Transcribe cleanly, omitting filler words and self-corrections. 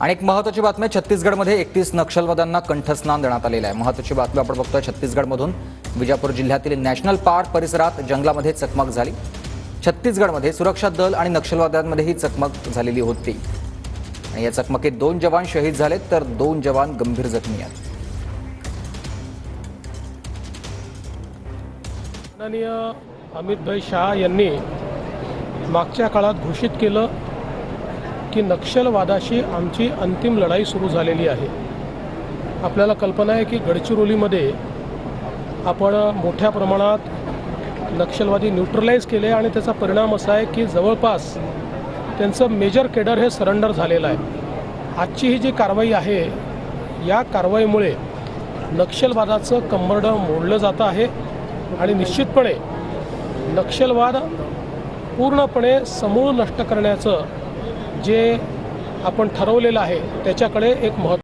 आणि एक महत्त्वाची बातमी, छत्तीसगडमध्ये 31 नक्षलवाद्यांना कंठस्नान देण्यात आलेलं आहे। महत्त्वाची बातमी आपण बघतोय, छत्तीसगडमधून विजापूर जिल्ह्यातील नॅशनल पार्क परिसरात जंगलामध्ये चकमक झाली। छत्तीसगडमध्ये सुरक्षा दल आणि नक्षलवाद्यांमध्ये ही चकमक झालेली होती आणि या चकमकीत 2 जवान शहीद झालेत तर 2 जवान गंभीर जखमी आहेत। माननीय अमित शाह यांनी मागच्या काळात घोषित केलं की नक्षलवादाशी आमची अंतिम लढाई सुरू झालेली आहे। आपल्याला कल्पना आहे की गडचिरोलीमध्ये आपण मोठ्या प्रमाणात नक्षलवादी न्यूट्रलाइज केले आणि त्याचा परिणाम असा आहे की जवळपास त्यांचं मेजर केडर हे सरेंडर झालेलं आहे। आजची ही जी कारवाई आहे, या कारवाईमुळे नक्षलवादाचं कंबरडं मोडलं जातं आहे आणि निश्चितपणे नक्षलवाद पूर्णपणे समूळ नष्ट करण्याचं जे आपण ठरवलेलं आहे त्याच्याकडे एक महत्त्व